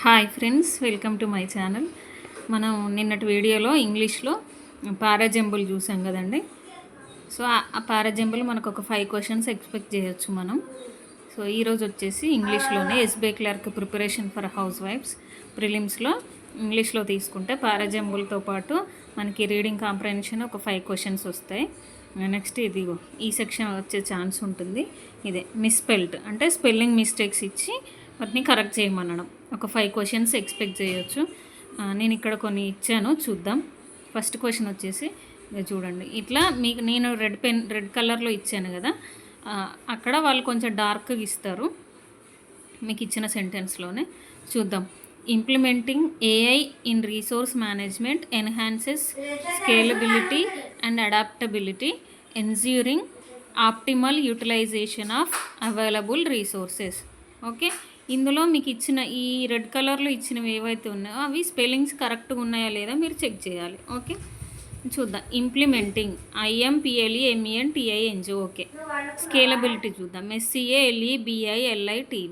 Hi friends, welcome to my channel. మనం నిన్నటి వీడియోలో ఇంగ్లీష్లో పారాజంబుల్ చూసాం కదండి. సో ఆ పారాజంబుల్ మనకు ఒక 5 క్వశ్చన్స్ ఎక్స్పెక్ట్ చేయొచ్చు మనం. సో ఈరోజు వచ్చేసి ఇంగ్లీష్లోనే ఎస్బీఐ క్లర్క్ ప్రిపరేషన్ ఫర్ హౌస్ వైఫ్స్ ప్రిలిమ్స్లో ఇంగ్లీష్లో తీసుకుంటే పారాజంబుల్తో పాటు మనకి రీడింగ్ కాంప్రహెన్షన్ ఒక 5 క్వశ్చన్స్ వస్తాయి. నెక్స్ట్ ఇదిగో ఈ సెక్షన్ వచ్చే ఛాన్స్ ఉంటుంది. ఇదే మిస్పెల్డ్ అంటే స్పెల్లింగ్ మిస్టేక్స్ ఇచ్చి వాటిని కరెక్ట్ చేయమనడం. ఒక 5 క్వశ్చన్స్ ఎక్స్పెక్ట్ చేయొచ్చు. నేను ఇక్కడ కొన్ని ఇచ్చాను, చూద్దాం. ఫస్ట్ క్వశ్చన్ వచ్చేసి చూడండి, ఇట్లా మీకు నేను రెడ్ కలర్లో ఇచ్చాను కదా, అక్కడ వాళ్ళు కొంచెం డార్క్గా ఇస్తారు మీకు ఇచ్చిన సెంటెన్స్లోనే. చూద్దాం. Implementing AI in resource management enhances scalability and adaptability ensuring optimal utilization of available resources. Okay, ఇందులో మీకు ఇచ్చిన ఈ రెడ్ కలర్లో ఇచ్చినవి ఏవైతే ఉన్నాయో అవి స్పెల్లింగ్స్ కరెక్ట్గా ఉన్నాయా లేదా మీరు చెక్ చేయాలి. ఓకే, చూద్దాం. Implementing IMPLEMENTING. ఓకే. స్కేలబిలిటీ చూద్దాం. SCALEBILITY.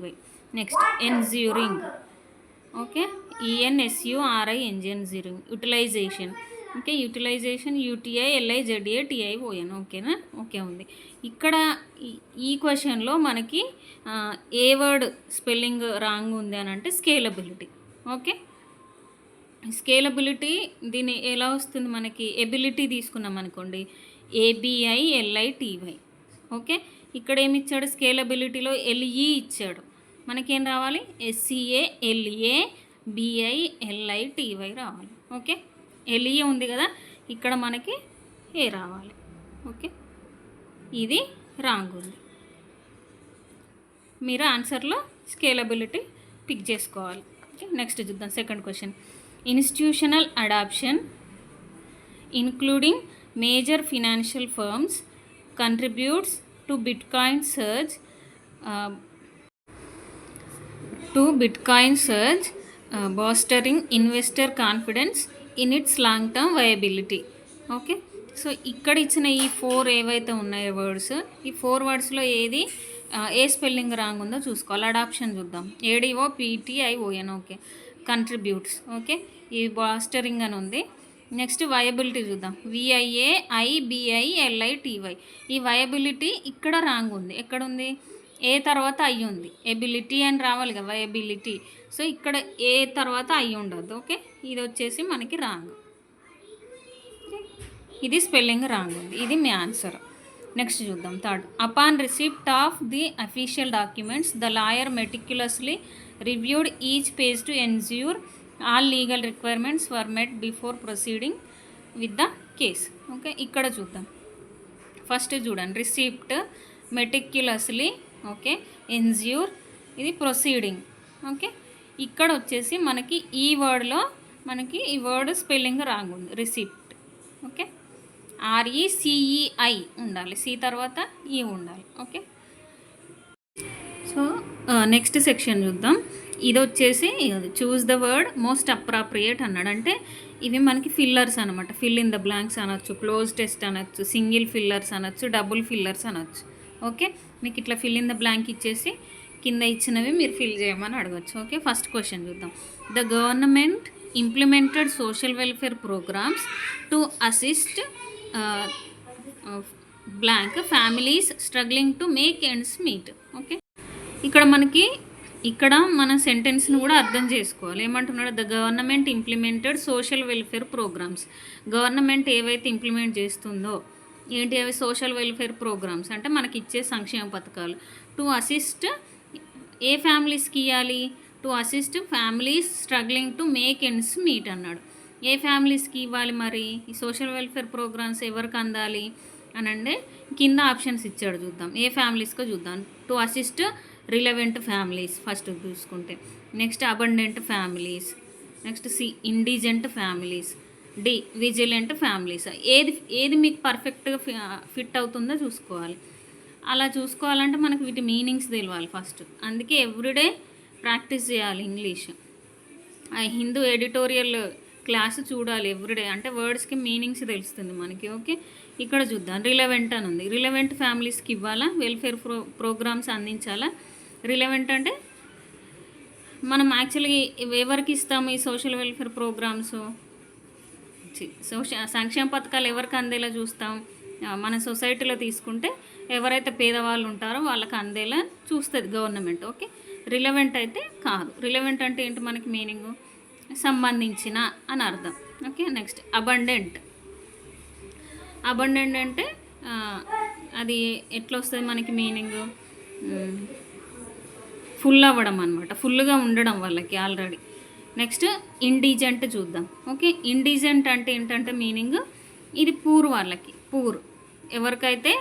Next ensuring. Okay, ENSURING. Utilization. Okay, utilization UTILIZATION. ఓకేనా? ఓకే ఉంది. ఇక్కడ ఈ క్వశ్చన్లో మనకి ఏ వర్డ్ స్పెల్లింగ్ రాంగ్ ఉంది అని అంటే స్కేలబిలిటీ. ఓకే, స్కేలబిలిటీ దీన్ని ఎలా వస్తుంది మనకి? ఎబిలిటీ తీసుకున్నాం అనుకోండి, ABILITY. ఓకే, ఇక్కడ ఏమి ఇచ్చాడు? స్కేలబిలిటీలో LE ఇచ్చాడు. మనకేం రావాలి? SCALABILITY రావాలి. ఓకే, LE ఉంది కదా, ఇక్కడ మనకి ఏ రావాలి. ఓకే, ఇది రాంగ్ ఉంది. మీరు ఆన్సర్లో స్కేలబిలిటీ పిక్ చేసుకోవాలి. ఓకే, నెక్స్ట్ చూద్దాం. Second question. Institutional adoption including major financial firms contributes to bitcoin surge bolstering investor confidence in its long term viability. Okay, so ఇక్కడ ఇచ్చిన ఈ 4 ఏవైతే ఉన్నాయో వర్డ్స్, ఈ 4 వర్డ్స్లో ఏది ఏ స్పెల్లింగ్ రాంగ్ ఉందో చూసుకోవాలి. అడాప్షన్ చూద్దాం. ADOPTION. Okay, contributes. ఓకే, ఈ బాస్టరింగ్ అని ఉంది. నెక్స్ట్ వయబిలిటీ చూద్దాం. VIAIBILITY. ఈ వయబిలిటీ ఇక్కడ రాంగ్ ఉంది. ఎక్కడ ఉంది? ఏ తర్వాత ఐ ఉంది. ఎబిలిటీ అని రావాలి కదా, వయబిలిటీ. సో ఇక్కడ ఏ తర్వాత ఐ ఉండదు. ఓకే, ఇది వచ్చేసి మనకి రాంగ్. ఇది స్పెల్లింగ్ రాంగ్ ఉంది. ఇది మీ ఆన్సర్. నెక్స్ట్ చూద్దాం. Third. Upon receipt of the official documents the lawyer meticulously reviewed each page to ensure all legal requirements were met before proceeding with the case. Okay, ఇక్కడ చూద్దాం. First చూడండి, receipt, meticulously, okay, ensure, ఇది proceeding. Okay, ఇక్కడ వచ్చేసి మనకి ఈ వర్డ్లో మనకి ఈ వర్డ్ స్పెల్లింగ్ రాంగ్ ఉంది. రిసిప్ట్. ఓకే, RECEI ఉండాలి, సి తర్వాత ఈ ఉండాలి. ఓకే, సో నెక్స్ట్ సెక్షన్ చూద్దాం. ఇది వచ్చేసి choose the word most appropriate అన్నాడు. అంటే ఇవి మనకి ఫిల్లర్స్ అనమాట. ఫిల్ ఇన్ ద బ్లాంక్స్ అనొచ్చు, క్లోజ్ టెస్ట్ అనొచ్చు, సింగిల్ ఫిల్లర్స్ అనొచ్చు, డబుల్ ఫిల్లర్స్ అనొచ్చు. ఓకే, మీకు ఇట్లా ఫిల్ ఇన్ ద బ్లాంక్ ఇచ్చేసి కింద ఇచ్చినవి మీరు ఫిల్ చేయమని అడగచ్చు. ఓకే, ఫస్ట్ క్వశ్చన్ చూద్దాం. The government implemented social welfare programs to assist blank families struggling to make ends meet. Okay, ఇక్కడ మన సెంటెన్స్ని కూడా అర్థం చేసుకోవాలి. ఏమంటున్నాడు? The government implemented social welfare programs. Government ఏవైతే ఇంప్లిమెంట్ చేస్తుందో ఏంటి అవి? సోషల్ వెల్ఫేర్ ప్రోగ్రామ్స్ అంటే మనకి ఇచ్చే సంక్షేమ పథకాలు. టు అసిస్ట్ ఏ ఫ్యామిలీస్కి ఇవ్వాలి? To assist families struggling to make ends meet అన్నాడు. ఏ ఫ్యామిలీస్కి ఇవ్వాలి మరి ఈ సోషల్ వెల్ఫేర్ ప్రోగ్రామ్స్? ఎవరికి అందాలి అని అంటే కింద ఆప్షన్స్ ఇచ్చాడు, చూద్దాం. ఏ ఫ్యామిలీస్కో చూద్దాం. To assist relevant families first చూసుకుంటే. Next abundant families. Next C indigent families. D vigilant families. ఏది మీకు పర్ఫెక్ట్గా ఫిట్ అవుతుందో చూసుకోవాలి. అలా చూసుకోవాలంటే మనకు వీటి మీనింగ్స్ తెలియాలి ఫస్ట్. అందుకే ఎవ్రీడే ప్రాక్టీస్ చేయాలి ఇంగ్లీష్. హిందూ ఎడిటోరియల్ క్లాస్ చూడాలి ఎవ్రీడే, అంటే వర్డ్స్కి మీనింగ్స్ తెలుస్తుంది మనకి. ఓకే, ఇక్కడ చూద్దాం. రిలవెంట్ అని ఉంది. రిలవెంట్ ఫ్యామిలీస్కి ఇవ్వాలా? Welfare programmes అందించాలా? రిలవెంట్ అంటే మనం యాక్చువల్గా ఎవరికి ఇస్తాము ఈ సోషల్ వెల్ఫేర్ ప్రోగ్రామ్స్? సంక్షేమ పథకాలు ఎవరికి అందేలా చూస్తాం? మన సొసైటీలో తీసుకుంటే ఎవరైతే పేదవాళ్ళు ఉంటారో వాళ్ళకి అందేలా చూస్తుంది గవర్నమెంట్. ఓకే, రిలవెంట్ అయితే కాదు. రిలవెంట్ అంటే ఏంటి మనకి మీనింగు? సంబంధించిన అని అర్థం. Okay, next abundant. అబండెంట్ అంటే అది ఎట్లా వస్తుంది మనకి మీనింగు? ఫుల్ అవ్వడం అనమాట, ఫుల్గా ఉండడం వాళ్ళకి ఆల్రెడీ. నెక్స్ట్ ఇండిజెంట్ చూద్దాం. ఓకే, ఇండిజెంట్ అంటే ఏంటంటే మీనింగ్ ఇది పూర్ వాళ్ళకి. పూర్ ఎవరికైతే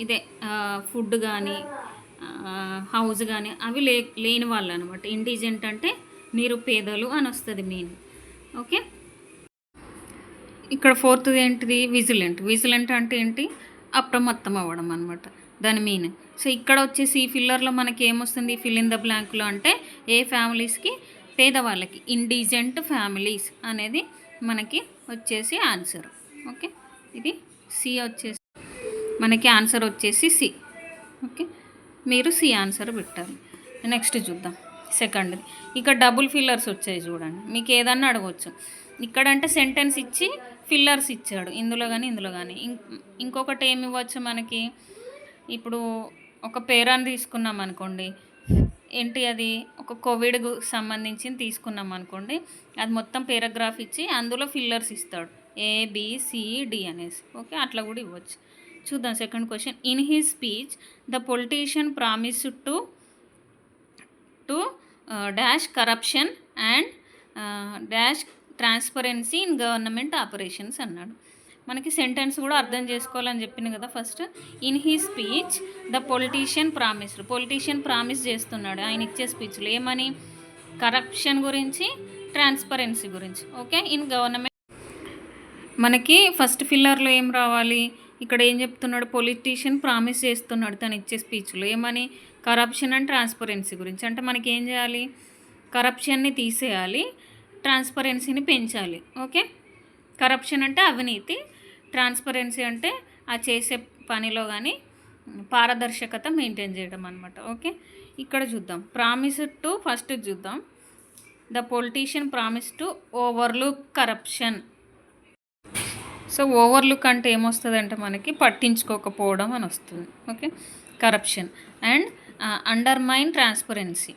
ఇదే ఫుడ్ కానీ హౌస్ కానీ అవి లేని వాళ్ళు అనమాట. ఇండిజెంట్ అంటే నిరుపేదలు అని వస్తుంది మీనింగ్. ఓకే, ఇక్కడ ఫోర్త్ది ఏంటిది? విజిలెంట్. విజిలెంట్ అంటే ఏంటి? అప్రమత్తం అవ్వడం అనమాట దాని మీనింగ్. సో ఇక్కడ వచ్చేసి ఈ ఫిల్లర్లో మనకి ఏమొస్తుంది? ఫిల్ ఇన్ ద బ్లాంక్లో అంటే ఏ ఫ్యామిలీస్కి? పేదవాళ్ళకి. ఇండిజెంట్ ఫ్యామిలీస్ అనేది మనకి వచ్చేసి ఆన్సర్. ఓకే, ఇది సి వచ్చేసి మనకి ఆన్సర్ వచ్చేసి సి. ఓకే, మీరు సి ఆన్సర్ పెట్టాలి. నెక్స్ట్ చూద్దాం సెకండ్ది. ఇక్కడ డబుల్ ఫిల్లర్స్ వచ్చాయి చూడండి. మీకు ఏదన్నా అడగవచ్చు. ఇక్కడంటే సెంటెన్స్ ఇచ్చి ఫిల్లర్స్ ఇచ్చాడు, ఇందులో కానీ ఇందులో కానీ. ఇంకొకటి ఏమి ఇవ్వచ్చు మనకి? ఇప్పుడు ఒక పేరాన్ని తీసుకున్నాం అనుకోండి, ఏంటి అది? ఒక కోవిడ్కు సంబంధించింది తీసుకున్నాం అనుకోండి, అది మొత్తం పేరాగ్రాఫ్ ఇచ్చి అందులో ఫిల్లర్స్ ఇస్తాడు, ABCD అనేసి. ఓకే, అట్లా కూడా ఇవ్వచ్చు. చూద్దాం second question. In his speech the politician promise to dash corruption and dash transparency in government operations అన్నాడు. మనకి సెంటెన్స్ కూడా అర్థం చేసుకోవాలని చెప్పింది కదా first. In he speech the politician promised. Politician promise చేస్తున్నాడు ఆయన ఇచ్చే స్పీచ్లో ఏమని? కరప్షన్ గురించి, ట్రాన్స్పరెన్సీ గురించి. Okay, in government. మనకి ఫస్ట్ ఫిల్లర్లో ఏం రావాలి? ఇక్కడ ఏం చెప్తున్నాడు? పొలిటీషియన్ ప్రామిస్ చేస్తున్నాడు తను ఇచ్చే స్పీచ్లో ఏమని? కరప్షన్ అండ్ ట్రాన్స్పరెన్సీ గురించి. అంటే మనకి ఏం చేయాలి? కరప్షన్ని తీసేయాలి, ట్రాన్స్పరెన్సీని పెంచాలి. ఓకే, కరప్షన్ అంటే అవినీతి, ట్రాన్స్పరెన్సీ అంటే ఆ చేసే పనిలో కానీ పారదర్శకత మెయింటైన్ చేయడం అనమాట. ఓకే, ఇక్కడ చూద్దాం. ప్రామిస్ టు ఫస్ట్ చూద్దాం. The politician promise to overlook corruption. So overlook అంటే ఏమొస్తుంది అంటే మనకి పట్టించుకోకపోవడం అని వస్తుంది. Okay, corruption. And undermine transparency.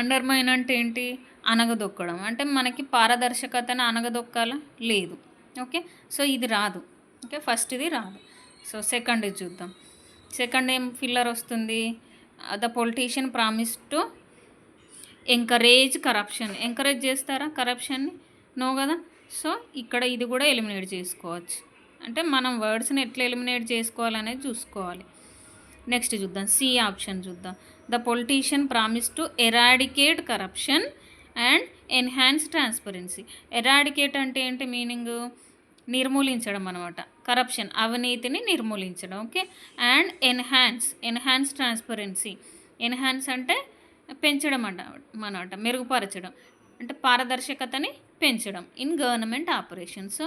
Undermine అంటే ఏంటి? అనగదొక్కడం. అంటే మనకి పారదర్శకతను అనగదొక్కాలా? లేదు. ఓకే, సో ఇది రాదు. ఓకే, ఫస్ట్ ఇది రాదు. సో సెకండ్ చూద్దాం. సెకండ్ ఏం ఫిల్లర్ వస్తుంది? The politician promise to encourage corruption. Encourage చేస్తారా కరప్షన్ని? నో కదా. సో ఇక్కడ ఇది కూడా ఎలిమినేట్ చేసుకోవచ్చు. అంటే మనం వర్డ్స్ని ఎట్లా ఎలిమినేట్ చేసుకోవాలనేది చూసుకోవాలి. నెక్స్ట్ చూద్దాం, సి ఆప్షన్ చూద్దాం. The politician promise to eradicate corruption and enhance transparency. Eradicate అంటే ఏంటి మీనింగ్? నిర్మూలించడం అనమాట. కరప్షన్ అవినీతిని నిర్మూలించడం. Okay, and enhance transparency. Enhance అంటే పెంచడం అన్నమాట, మెరుగుపరచడం అంటే పారదర్శకతని పెంచడం ఇన్ గవర్నమెంట్ ఆపరేషన్స్.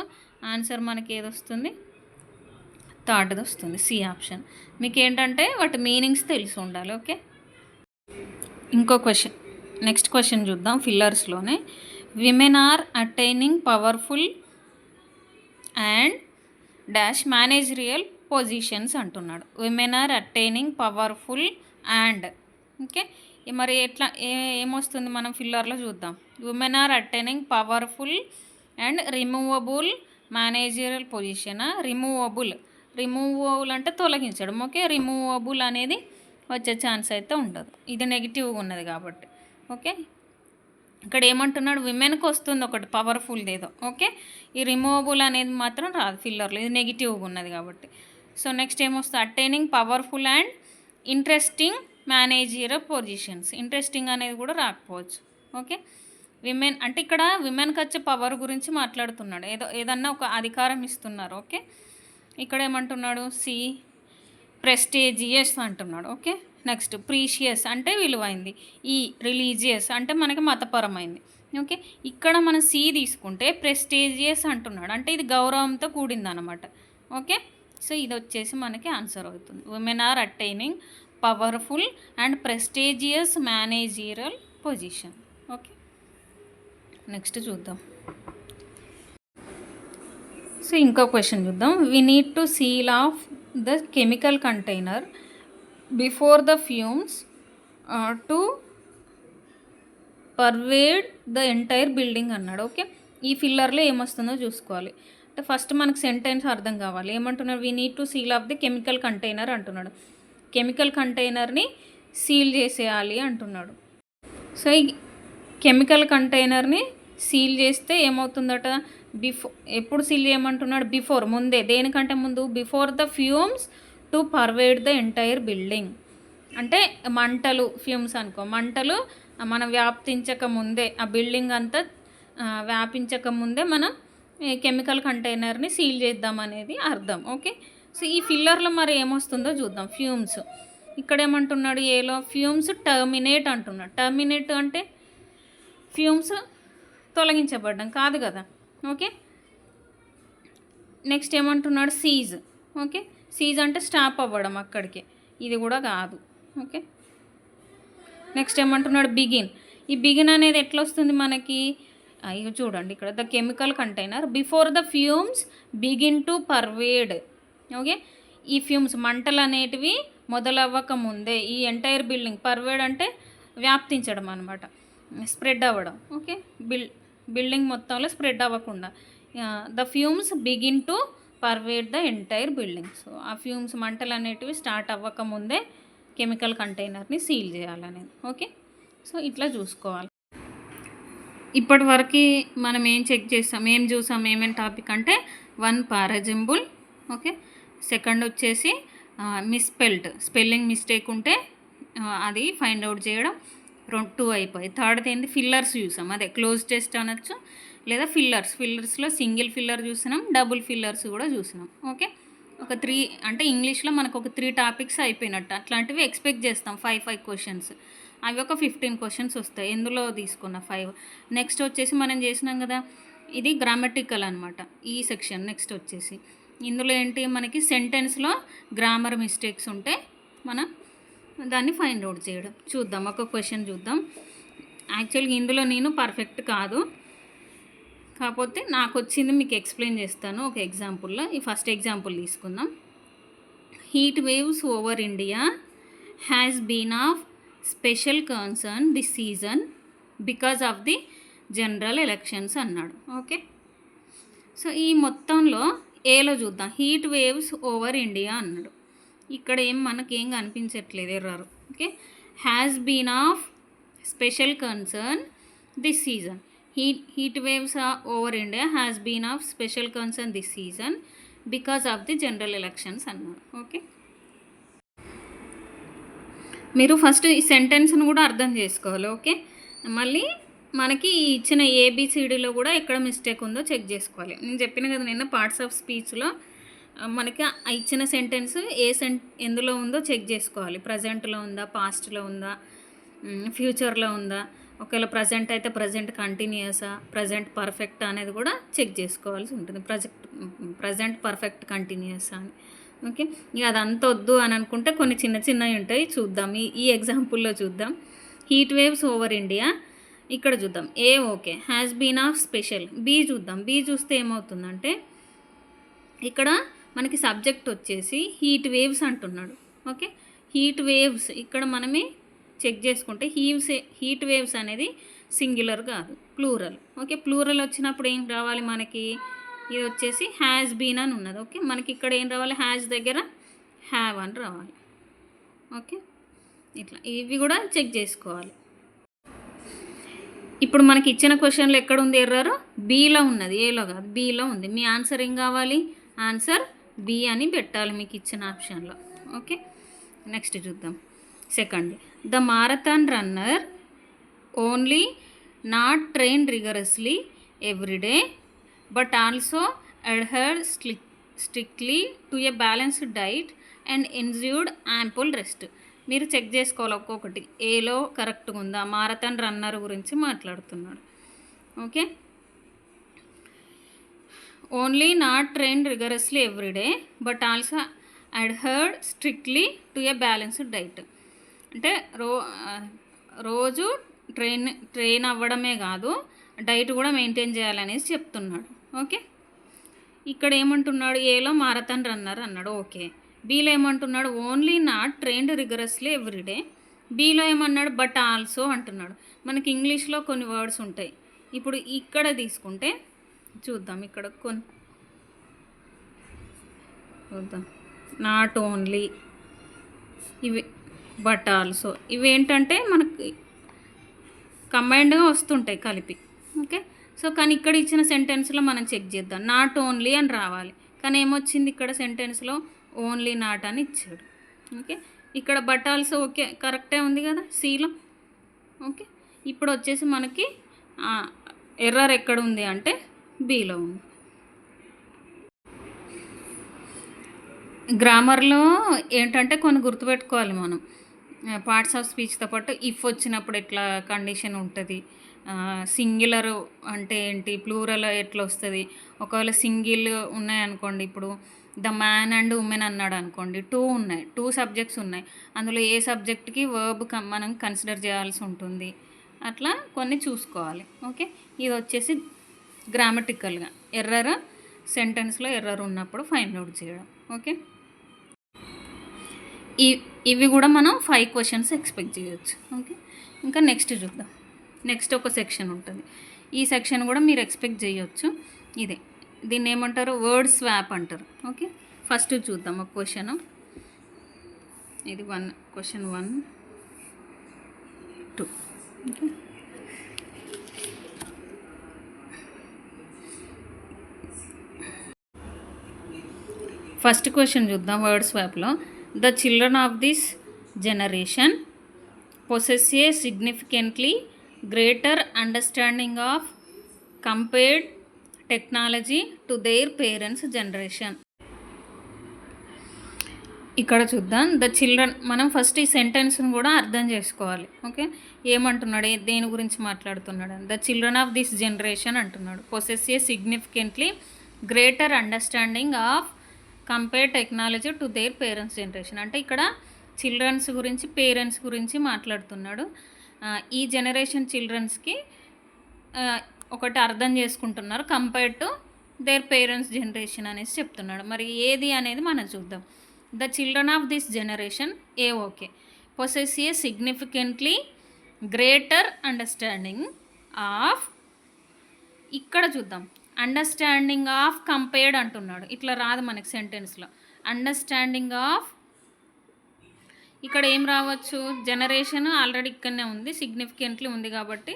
ఆన్సర్ మనకి ఏది వస్తుంది? థర్డ్ది వస్తుంది, సి ఆప్షన్. మీకు ఏంటంటే వాటి మీనింగ్స్ తెలిసి ఉండాలి. ఓకే, ఇంకో క్వశ్చన్, నెక్స్ట్ క్వశ్చన్ చూద్దాం. ఫిల్లర్స్లోనే women are attaining powerful and dash managerial positions అంటున్నాడు. Women are attaining powerful and. Okay, మరి ఎట్లా ఏమొస్తుంది మనం ఫిల్లర్లో చూద్దాం. Women are attaining powerful and removable managerial position. Removable అంటే తొలగించడం. ఓకే, రిమూవబుల్ అనేది వచ్చే ఛాన్స్ అయితే ఉండదు, ఇది నెగిటివ్గా ఉన్నది కాబట్టి. ఓకే, ఇక్కడ ఏమంటున్నాడు? విమెన్కి వస్తుంది ఒకటి పవర్ఫుల్ది ఏదో. ఓకే, ఈ రిమూవబుల్ అనేది మాత్రం రాదు ఫిల్లర్లో, ఇది నెగిటివ్గా ఉన్నది కాబట్టి. సో నెక్స్ట్ ఏమొస్తుంది? Attaining powerful and interesting managerial positions. Interesting అనేది కూడా రాకపోవచ్చు. ఓకే, విమెన్ అంటే ఇక్కడ విమెన్కి వచ్చే పవర్ గురించి మాట్లాడుతున్నాడు, ఏదన్నా ఒక అధికారం ఇస్తున్నారు. ఓకే, ఇక్కడ ఏమంటున్నాడు? సి ప్రెస్టేజియస్ అంటున్నాడు. ఓకే, నెక్స్ట్ ప్రీషియస్ అంటే విలువైంది, ఈ రిలీజియస్ అంటే మనకి మతపరమైంది. ఓకే, ఇక్కడ మనం సి తీసుకుంటే ప్రెస్టేజియస్ అంటున్నాడు, అంటే ఇది గౌరవంతో కూడింది అనమాట. ఓకే, సో ఇది వచ్చేసి మనకి ఆన్సర్ అవుతుంది. Women are attaining powerful and prestigious managerial position. Okay, next చూద్దాం. సో ఇంకో క్వశ్చన్ చూద్దాం. We need to seal off the chemical container before the fumes to pervade the entire building అన్నాడు. Okay, ఈ ఫిల్లర్లో ఏమొస్తుందో చూసుకోవాలి. అంటే ఫస్ట్ మనకు సెంటెన్స్ అర్థం కావాలి. ఏమంటున్నాడు? We need to seal of the chemical container అంటున్నాడు. కెమికల్ కంటైనర్ని సీల్ చేసేయాలి అంటున్నాడు. సో ఈ కెమికల్ కంటైనర్ని సీల్ చేస్తే ఏమవుతుందట? ఎప్పుడు సీల్ చేయమంటున్నాడు? బిఫోర్, ముందే. దేనికంటే ముందు? Before the fumes to pervade the entire building. అంటే మంటలు, ఫ్యూమ్స్ అనుకో, మంటలు మనం వ్యాపించక ముందే, ఆ బిల్డింగ్ అంతా వ్యాపించక ముందే మనం కెమికల్ కంటైనర్ని సీల్ చేద్దామనేది అర్థం. ఓకే, సో ఈ ఫిల్లర్లో మరి ఏమొస్తుందో చూద్దాం. ఫ్యూమ్స్ ఇక్కడ ఏమంటున్నాడు? ఏలో ఫ్యూమ్స్ టర్మినేట్ అంటున్నాడు. టర్మినేట్ అంటే ఫ్యూమ్స్ తొలగించబడ్డం కాదు కదా. ఓకే, నెక్స్ట్ ఏమంటున్నాడు? సీజ్. ఓకే, సీజ్ అంటే స్టాప్ అవ్వడం అక్కడికి, ఇది కూడా కాదు. ఓకే, నెక్స్ట్ ఏమంటున్నాడు? బిగిన్. ఈ బిగిన్ అనేది ఎట్లా వస్తుంది మనకి? ఇక చూడండి ఇక్కడ, the chemical container before the fumes begin to pervade. Okay, ఈ ఫ్యూమ్స్ మంటలు అనేటివి మొదలవ్వక ముందే ఈ ఎంటైర్ బిల్డింగ్, పర్వేడ్ అంటే వ్యాప్తించడం అనమాట, స్ప్రెడ్ అవ్వడం. ఓకే, బిల్డింగ్ మొత్తంలో స్ప్రెడ్ అవ్వకుండా the fumes begin to pervade the entire building. So ఆ ఫ్యూమ్స్, మంటలు అనేటివి స్టార్ట్ అవ్వక ముందే కెమికల్ కంటైనర్ని సీల్ చేయాలనేది. ఓకే, సో ఇట్లా చూసుకోవాలి. ఇప్పటి వరకు మనం ఏం చెక్ చేస్తాం, ఏం చూసాం, ఏమేమి టాపిక్ అంటే 1 పారాజంబుల్. ఓకే, సెకండ్ వచ్చేసి మిస్పెల్డ్, స్పెల్లింగ్ మిస్టేక్ ఉంటే అది ఫైండ్ అవుట్ చేయడం. 2 అయిపోయి. థర్డ్ ఏంటి? ఫిల్లర్స్ చూసాం, అదే క్లోజ్ టెస్ట్ అనొచ్చు లేదా ఫిల్లర్స్లో సింగిల్ ఫిల్లర్ చూసినాం, డబుల్ ఫిల్లర్స్ కూడా చూసినాం. ఓకే, ఒక 3 అంటే ఇంగ్లీష్లో మనకు ఒక 3 టాపిక్స్ అయిపోయినట్టు. అట్లాంటివి ఎక్స్పెక్ట్ చేస్తాం. 5 క్వశ్చన్స్, అవి ఒక 15 క్వశ్చన్స్ వస్తాయి. ఎందులో తీసుకున్న 5. నెక్స్ట్ వచ్చేసి మనం చేసినాం కదా, ఇది గ్రామటికల్ అనమాట ఈ సెక్షన్. నెక్స్ట్ వచ్చేసి ఇందులో ఏంటి, మనకి సెంటెన్స్లో గ్రామర్ మిస్టేక్స్ ఉంటే మనం దాన్ని ఫైండ్ అవుట్ చేయడం. చూద్దాం, ఒక క్వశ్చన్ చూద్దాం. యాక్చువల్గా ఇందులో నేను పర్ఫెక్ట్ కాదు, కాకపోతే నాకు వచ్చింది మీకు ఎక్స్ప్లెయిన్ చేస్తాను ఒక ఎగ్జాంపుల్లో. ఈ ఫస్ట్ ఎగ్జాంపుల్ తీసుకుందాం. Heat waves over India has been of special concern this season because of the general elections అన్నాడు. ఓకే, సో ఈ మొత్తంలో ఏలో చూద్దాం. హీట్ వేవ్స్ ఓవర్ ఇండియా అన్నాడు. ఇక్కడ మనకేం కనిపించట్లేదు, error. Okay, has been of special concern this season. Heat waves over India has been of special concern this season because of the general elections అన్నారు. Okay, మీరు ఫస్ట్ ఈ సెంటెన్స్ను కూడా అర్థం చేసుకోవాలి. ఓకే, మళ్ళీ మనకి ఇచ్చిన ఏబిసిడిలో కూడా ఎక్కడ మిస్టేక్ ఉందో చెక్ చేసుకోవాలి. నేను చెప్పిన కదా నిన్న పార్ట్స్ ఆఫ్ స్పీచ్లో మనకి ఇచ్చిన సెంటెన్స్ ఎందులో ఉందో చెక్ చేసుకోవాలి. ప్రజెంట్లో ఉందా, పాస్ట్లో ఉందా, ఫ్యూచర్లో ఉందా, ఒకవేళ ప్రజెంట్ అయితే ప్రజెంట్ కంటిన్యూసా, ప్రజెంట్ పర్ఫెక్ట్ అనేది కూడా చెక్ చేసుకోవాల్సి ఉంటుంది. ప్రజెంట్ పర్ఫెక్ట్ కంటిన్యూసా అని. ఓకే, ఇక అదంతా వద్దు అని అనుకుంటే కొన్ని చిన్న చిన్నవి ఉంటాయి, చూద్దాం. ఈ ఎగ్జాంపుల్లో చూద్దాం. హీట్ వేవ్స్ ఓవర్ ఇండియా, ఇక్కడ చూద్దాం. A okay, has been of special. B చూద్దాం. బీ చూస్తే ఏమవుతుందంటే ఇక్కడ మనకి సబ్జెక్ట్ వచ్చేసి హీట్ వేవ్స్ అంటున్నాడు. ఓకే, హీట్ వేవ్స్ ఇక్కడ మనమే చెక్ చేసుకుంటే హీట్ వేవ్స్ అనేది సింగులర్ కాదు, ప్లూరల్. ఓకే, ప్లూరల్ వచ్చినప్పుడు ఏం రావాలి మనకి? ఇది వచ్చేసి హ్యాస్ బీన్ అని ఉన్నది. ఓకే, మనకి ఇక్కడ ఏం రావాలి? హ్యాస్ దగ్గర హ్యావ్ అని రావాలి. ఓకే, ఇట్లా ఇవి కూడా చెక్ చేసుకోవాలి. ఇప్పుడు మనకి ఇచ్చిన క్వశ్చన్లో ఎక్కడ ఉంది ఎర్రర్? బీలో ఉన్నది, ఏలో కాదు, బీలో ఉంది. మీ ఆన్సర్ ఏం కావాలి? ఆన్సర్ బి అని పెట్టాలి మీకు ఇచ్చిన ఆప్షన్లో. ఓకే, నెక్స్ట్ చూద్దాం. Second, the marathon runner only not train rigorously everyday but also adhere strictly to a balanced diet and ensured ample rest. మీరు చెక్ చేసుకోవాలి ఒక్కొక్కటి, ఏలో కరెక్ట్గా ఉందా. మారథాన్ రన్నర్ గురించి మాట్లాడుతున్నాడు. Okay, only not train rigorously everyday but also adhered strictly to a balanced diet. అంటే రోజు ట్రైన్ అవ్వడమే కాదు, డైట్ కూడా మెయింటైన్ చేయాలనేసి చెప్తున్నాడు. ఓకే, ఇక్కడ ఏమంటున్నాడు, ఏలో మారథాన్ రన్నర్ అన్నాడు. ఓకే, బీలో ఏమంటున్నాడు, ఓన్లీ నాట్ ట్రైన్డ్ రిగరస్లీ ఎవ్రీడే. బీలో ఏమన్నాడు, బట్ ఆల్సో అంటున్నాడు. మనకి ఇంగ్లీష్లో కొన్ని వర్డ్స్ ఉంటాయి. ఇప్పుడు ఇక్కడ తీసుకుంటే చూద్దాం, ఇక్కడ కొన్ని చూద్దాం. నాట్ ఓన్లీ, ఇవి బట్ ఆల్సో, ఇవి ఏంటంటే మనకి కంబైన్డ్గా వస్తుంటాయి కలిపి. ఓకే, సో కానీ ఇక్కడ ఇచ్చిన సెంటెన్స్లో మనం చెక్ చేద్దాం. నాట్ ఓన్లీ అని రావాలి, కానీ ఏమొచ్చింది ఇక్కడ సెంటెన్స్లో ఓన్లీ నాట్ అని ఇచ్చాడు. ఓకే, ఇక్కడ బట్ ఆల్సో ఓకే కరెక్టే ఉంది కదా సీలో. ఓకే, ఇప్పుడు వచ్చేసి మనకి ఎర్రర్ ఎక్కడ ఉంది అంటే బీలో ఉంది. గ్రామర్లో ఏంటంటే కొన్ని గుర్తుపెట్టుకోవాలి మనం. పార్ట్స్ ఆఫ్ స్పీచ్తో పాటు ఇఫ్ వచ్చినప్పుడు ఎట్లా కండిషన్ ఉంటుంది, సింగులర్ అంటే ఏంటి, ప్లూరల్ ఎట్లా వస్తుంది. ఒకవేళ సింగిల్ ఉన్నాయనుకోండి, ఇప్పుడు ద మ్యాన్ అండ్ ఉమెన్ అన్నాడు అనుకోండి, టూ సబ్జెక్ట్స్ ఉన్నాయి, అందులో ఏ సబ్జెక్ట్కి వర్బ్ మనం కన్సిడర్ చేయాల్సి ఉంటుంది. అట్లా కొన్ని చూసుకోవాలి. ఓకే, ఇది వచ్చేసి గ్రామటికల్గా ఎర్రర్, సెంటెన్స్లో ఎర్రర్ ఉన్నప్పుడు ఫైండ్ అవుట్ చేయడం. ఓకే, ఇవి కూడా మనం 5 క్వశ్చన్స్ ఎక్స్పెక్ట్ చేయొచ్చు. ఓకే, ఇంకా నెక్స్ట్ చూద్దాం. నెక్స్ట్ ఒక సెక్షన్ ఉంటుంది, ఈ సెక్షన్ కూడా మీరు ఎక్స్పెక్ట్ చేయొచ్చు. ఇదే దీన్ని ఏమంటారు, వర్డ్ స్వాప్ అంటారు. ఓకే, ఫస్ట్ చూద్దాం ఒక క్వశ్చన్. ఇది క్వశ్చన్ 1, 2. ఓకే, ఫస్ట్ క్వశ్చన్ చూద్దాం వర్డ్ స్వాప్లో. The children of this generation possess a significantly greater understanding of compared technology to their parents' generation. ఇక్కడ చూద్దాం, ద చిల్డ్రన్, మనం ఫస్ట్ ఈ సెంటెన్స్ని కూడా అర్థం చేసుకోవాలి. ఓకే, ఏమంటున్నాడు, దేని గురించి మాట్లాడుతున్నాడు. The children of this generation అంటున్నాడు, possess a significantly greater understanding of compare technology to their parents generation. అంటే ఇక్కడ చిల్డ్రన్స్ గురించి, పేరెంట్స్ గురించి మాట్లాడుతున్నాడు. ఈ జనరేషన్ చిల్డ్రన్స్కి ఒకటి అర్థం చేసుకుంటున్నారు compare to their parents generation అనేసి చెప్తున్నాడు. మరి ఏది అనేది మనం చూద్దాం. The children of this generation okay, possess a significantly greater understanding of, ఇక్కడ చూద్దాం అండర్స్టాండింగ్ ఆఫ్ కంపేర్డ్ అంటున్నాడు. ఇట్లా రాదు మనకి సెంటెన్స్లో. అండర్స్టాండింగ్ ఆఫ్, ఇక్కడ ఏం రావచ్చు, జనరేషన్ ఆల్రెడీ ఇక్కడనే ఉంది, సిగ్నిఫికెంట్లీ ఉంది కాబట్టి.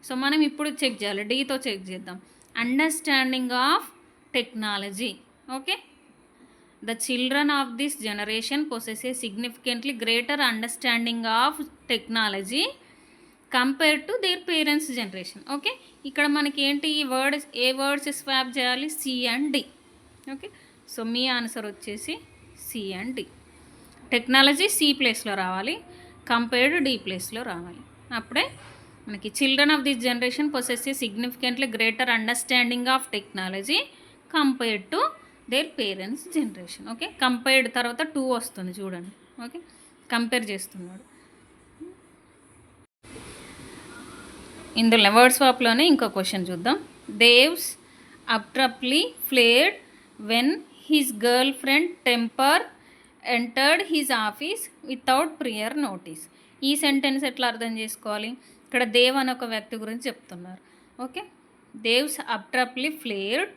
సో మనం ఇప్పుడు చెక్ చేయాలి, డీతో చెక్ చేద్దాం. Understanding of technology. Okay, the children of this generation possess a significantly greater understanding of technology compare to their parents generation. Okay, ఇక్కడ మనకి ఏంటి, ఈ వర్డ్స్, ఏ వర్డ్స్ స్వాప్ చేయాలి, C and D. Okay, so మీ answer వచ్చేసి C and D. Technology C ప్లేస్లో రావాలి, కంపేర్డ్ డి ప్లేస్లో రావాలి. అప్పుడే మనకి children of this generation possess a significantly greater understanding of technology compared to their parents generation. Okay, compared తర్వాత 2 వస్తుంది చూడండి. ఓకే, కంపేర్ చేస్తున్నాడు. ఇందులో వర్డ్ స్వాప్లోనే ఇంకో క్వశ్చన్ చూద్దాం. Dev's abruptly flared when his girlfriend temper entered his office without prior notice. ఈ sentence ఎట్లా అర్థం చేసుకోవాలి, ఇక్కడ దేవ్ అని ఒక వ్యక్తి గురించి చెప్తున్నారు. Okay, దేవ్స్ abruptly flared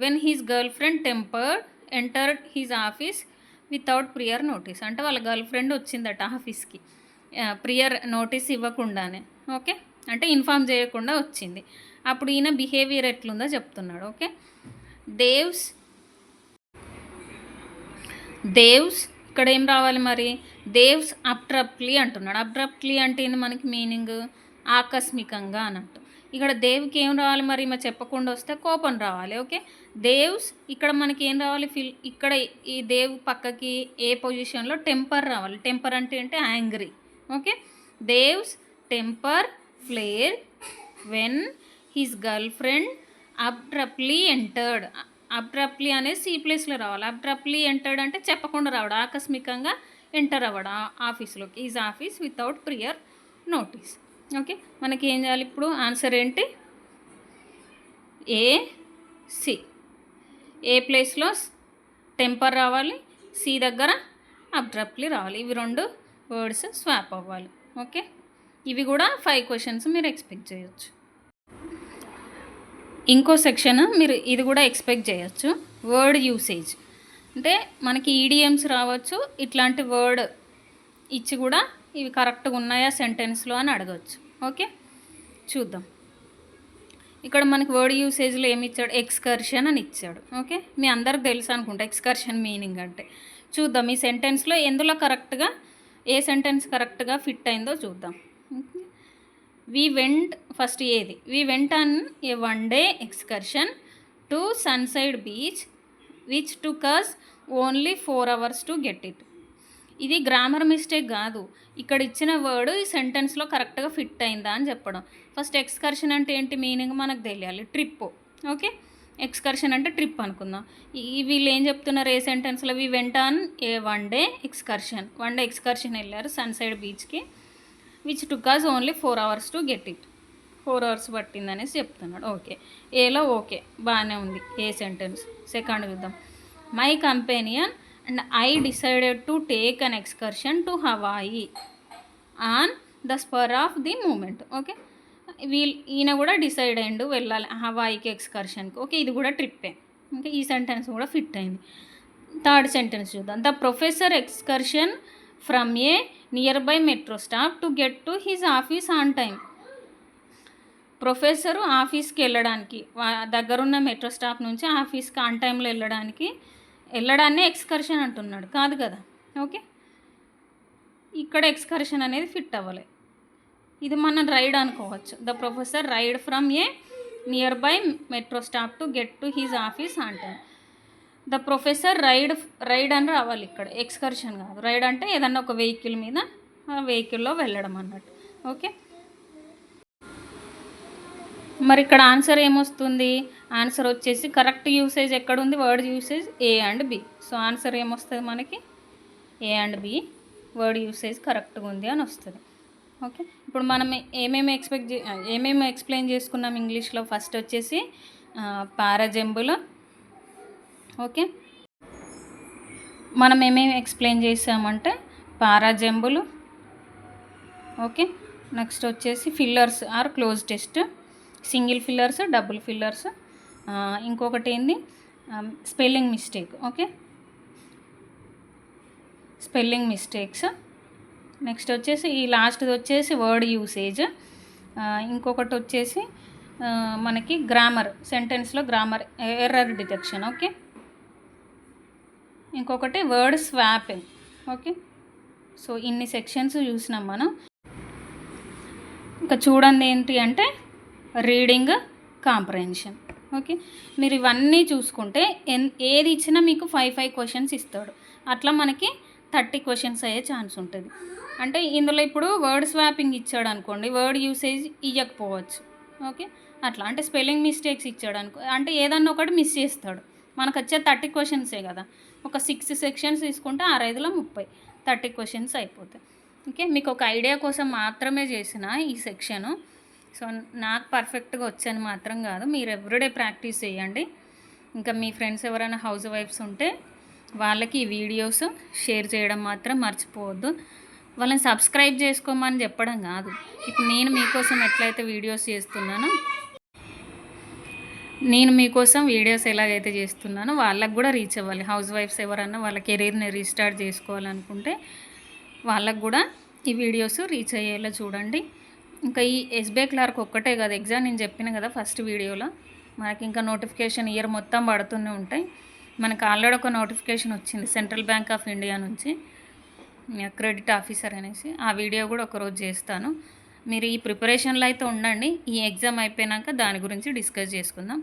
when his girl friend tempered entered his office without prior notice. అంటే వాళ్ళ గర్ల్ ఫ్రెండ్ వచ్చిందట ఆఫీస్కి, ప్రియర్ నోటీస్ ఇవ్వకుండానే. ఓకే, అంటే ఇన్ఫామ్ చేయకుండా వచ్చింది. అప్పుడు ఈయన బిహేవియర్ ఎట్లుందో చెప్తున్నాడు. ఓకే, దేవ్స్ ఇక్కడ ఏం రావాలి మరి, దేవ్స్ అబ్రప్ట్లీ అంటున్నాడు. అబ్రప్ట్లీ అంటే ఏంది మనకి మీనింగ్, ఆకస్మికంగా అన్నట్టు. ఇక్కడ దేవ్కి ఏం రావాలి మరి, మా చెప్పకుండా వస్తే కోపం రావాలి. ఓకే, దేవ్స్ ఇక్కడ మనకి ఏం రావాలి, ఇక్కడ ఈ దేవ్ పక్కకి ఏ పొజిషన్లో టెంపర్ రావాలి. టెంపర్ అంటే ఏంటి, angry. Okay, Dev's temper flare when his girlfriend abruptly entered. Abruptly అనేది సి ప్లేస్లో రావాలి. అబ్రప్ట్లీ ఎంటర్డ్ అంటే చెప్పకుండా రావడం, ఆకస్మికంగా ఎంటర్ అవ్వడం ఆఫీస్లోకి. His office without prior notice. Okay, మనకి ఏం చేయాలి ఇప్పుడు? ఆన్సర్ ఏంటి? ఏ, సి. ఏ ప్లేస్లో టెంపర్ రావాలి, సి దగ్గర అబ్రప్ట్లీ రావాలి. ఇవి 2 వర్డ్స్ స్వాప్ అవ్వాలి. ఓకే, ఇవి కూడా 5 క్వశ్చన్స్ మీరు ఎక్స్పెక్ట్ చేయొచ్చు. ఇంకో సెక్షన్ మీరు ఇది కూడా ఎక్స్పెక్ట్ చేయొచ్చు, వర్డ్ యూసేజ్. అంటే మనకి ఈడియమ్స్ రావచ్చు, ఇట్లాంటి వర్డ్ ఇచ్చి కూడా ఇవి కరెక్ట్గా ఉన్నాయా సెంటెన్స్లో అని అడగవచ్చు. ఓకే, చూద్దాం. ఇక్కడ మనకి వర్డ్ యూసేజ్లో ఏమి ఇచ్చాడు? ఎక్స్కర్షన్ అని ఇచ్చాడు. ఓకే, మీ అందరికి తెలుసు అనుకుంటా ఎక్స్కర్షన్ మీనింగ్ అంటే. చూద్దాం ఈ సెంటెన్స్లో ఎందులో కరెక్ట్గా, ఏ సెంటెన్స్ కరెక్ట్గా ఫిట్ అయిందో చూద్దాం. వి వెంట్, ఫస్ట్ ఏది? We went on a 1 day excursion to sunside beach which took us only 4 hours to get it. ఇది గ్రామర్ మిస్టేక్ కాదు, ఇక్కడ ఇచ్చిన వర్డ్ ఈ సెంటెన్స్లో కరెక్ట్గా ఫిట్ అయిందా అని చెప్పడం. ఫస్ట్ ఎక్స్కర్షన్ అంటే ఏంటి మీనింగ్ మనకు తెలియాలి, ట్రిప్. ఓకే, ఎక్స్కర్షన్ అంటే ట్రిప్ అనుకుందాం. వీళ్ళు ఏం చెప్తున్నారు ఏ సెంటెన్స్లో? We went on a 1 day excursion, 1 day excursion వెళ్ళారు సన్సైడ్ బీచ్కి, which took us only 4 hours to get it. 4 hours పట్టింది అనేసి చెప్తున్నాడు. ఓకే, ఏలో ఓకే బాగానే ఉంది ఏ సెంటెన్స్. సెకండ్ చూద్దాం. My companion and I decided to take an excursion to Hawaii on the spur of the moment. Okay, ఈయన కూడా decide అయ్యిండు వెళ్ళాలి హవాయికి ఎక్స్కర్షన్కి. ఓకే, ఇది కూడా ట్రిప్పే. ఓకే, ఈ సెంటెన్స్ కూడా ఫిట్ అయింది. థర్డ్ సెంటెన్స్ చూద్దాం. The professor excursion from a nearby metro stop to get to his office on time. Professor ఆఫీస్కి వెళ్ళడానికి, దగ్గరున్న మెట్రో స్టాప్ నుంచి ఆఫీస్కి ఆన్ టైంలో వెళ్ళడాన్ని ఎక్స్కర్షన్ అంటున్నాడు కాదు కదా. ఓకే, ఇక్కడ ఎక్స్కర్షన్ అనేది ఫిట్ అవ్వాలి. ఇది మనం రైడ్ అనుకోవచ్చు. The professor ride from a nearby metro stop to get to his office on time. The professor ride అని రావాలి ఇక్కడ, ఎక్స్కర్షన్ కాదు. రైడ్ అంటే ఏదన్నా ఒక వెహికల్ మీద, ఆ వెహికల్లో వెళ్ళడం అన్నట్టు. ఓకే, మరి ఇక్కడ ఆన్సర్ ఏమొస్తుంది? ఆన్సర్ వచ్చేసి కరెక్ట్ యూసేజ్ ఎక్కడుంది? Word usage A and B. So answer ఏమొస్తుంది మనకి? A and B word usage కరెక్ట్గా ఉంది అని వస్తుంది. ఓకే, ఇప్పుడు మనం ఏమేమి ఎక్స్ప్లెయిన్ చేసుకున్నాం ఇంగ్లీష్లో? ఫస్ట్ వచ్చేసి పారాజంబుల్. ఓకే, మనం ఏమేమి ఎక్స్ప్లెయిన్ చేసామంటే పారాజంబుల్. ఓకే, నెక్స్ట్ వచ్చేసి fillers or cloze test, single fillers, double fillers. ఇంకొకటి ఏంది? Spelling mistake. Okay, spelling mistakes. Next వచ్చేసి ఈ లాస్ట్ది వచ్చేసి వర్డ్ యూసేజ్. ఇంకొకటి వచ్చేసి మనకి గ్రామర్, సెంటెన్స్లో గ్రామర్ ఎర్రర్ డిటెక్షన్. ఓకే, ఇంకొకటి వర్డ్ స్వాపింగ్. ఓకే, సో ఇన్ని సెక్షన్స్ చూసినాం మనం. ఇంకా చూడండి ఏంటి అంటే రీడింగ్ కాంప్రహెన్షన్. ఓకే, మీరు ఇవన్నీ చూసుకుంటే ఏది ఇచ్చినా మీకు 5 క్వశ్చన్స్ ఇస్తాడు. అట్లా మనకి 30 క్వశ్చన్స్ అయ్యే ఛాన్స్ ఉంటుంది. అంటే ఇందులో ఇప్పుడు వర్డ్ స్వాపింగ్ ఇచ్చాడు అనుకోండి, వర్డ్ యూసేజ్ ఇవ్వకపోవచ్చు. ఓకే, అట్లా అంటే స్పెల్లింగ్ మిస్టేక్స్ ఇచ్చాడు అనుకో, అంటే ఏదన్నా ఒకటి మిస్ చేస్తాడు. మనకు వచ్చే 30 క్వశ్చన్సే కదా, ఒక 6 సెక్షన్స్ తీసుకుంటే 6×5 30, 30 క్వశ్చన్స్ అయిపోతాయి. ఓకే, మీకు ఒక ఐడియా కోసం మాత్రమే చేసిన ఈ సెక్షను. సో నాకు పర్ఫెక్ట్గా వచ్చని మాత్రం కాదు, మీరు ఎవ్రీడే ప్రాక్టీస్ చేయండి. ఇంకా మీ ఫ్రెండ్స్ ఎవరైనా హౌస్ వైఫ్స్ ఉంటే వాళ్ళకి ఈ వీడియోస్ షేర్ చేయడం మాత్రం మర్చిపోవద్దు. వాళ్ళని సబ్స్క్రైబ్ చేసుకోమని చెప్పడం కాదు, ఇప్పుడు నేను మీకోసం ఎట్లయితే వీడియోస్ చేస్తున్నానో, నేను మీకోసం వీడియోస్ ఎలాగైతే చేస్తున్నానో వాళ్ళకు కూడా రీచ్ అవ్వాలి. హౌస్ వైఫ్స్ ఎవరన్నా వాళ్ళ కెరీర్ని రీస్టార్ట్ చేసుకోవాలనుకుంటే వాళ్ళకు కూడా ఈ వీడియోస్ రీచ్ అయ్యేలా చూడండి. ఇంకా ఈ ఎస్బీఐ క్లర్క్ ఒక్కటే కదా ఎగ్జామ్, నేను చెప్పిన కదా ఫస్ట్ వీడియోలో, మనకి ఇంకా నోటిఫికేషన్ ఇయర్ మొత్తం పడుతూనే ఉంటాయి. మనకు ఆల్రెడీ ఒక నోటిఫికేషన్ వచ్చింది సెంట్రల్ బ్యాంక్ ఆఫ్ ఇండియా నుంచి, క్రెడిట్ ఆఫీసర్ అనేసి. ఆ వీడియో కూడా ఒకరోజు చేస్తాను. మీరు ఈ ప్రిపరేషన్లో అయితే ఉండండి, ఈ ఎగ్జామ్ అయిపోయాక దాని గురించి డిస్కస్ చేసుకుందాం.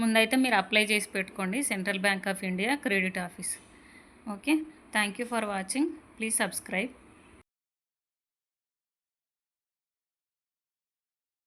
ముందైతే మీరు అప్లై చేసి పెట్టుకోండి central bank of India credit office. Okay, thank you for watching. Please subscribe.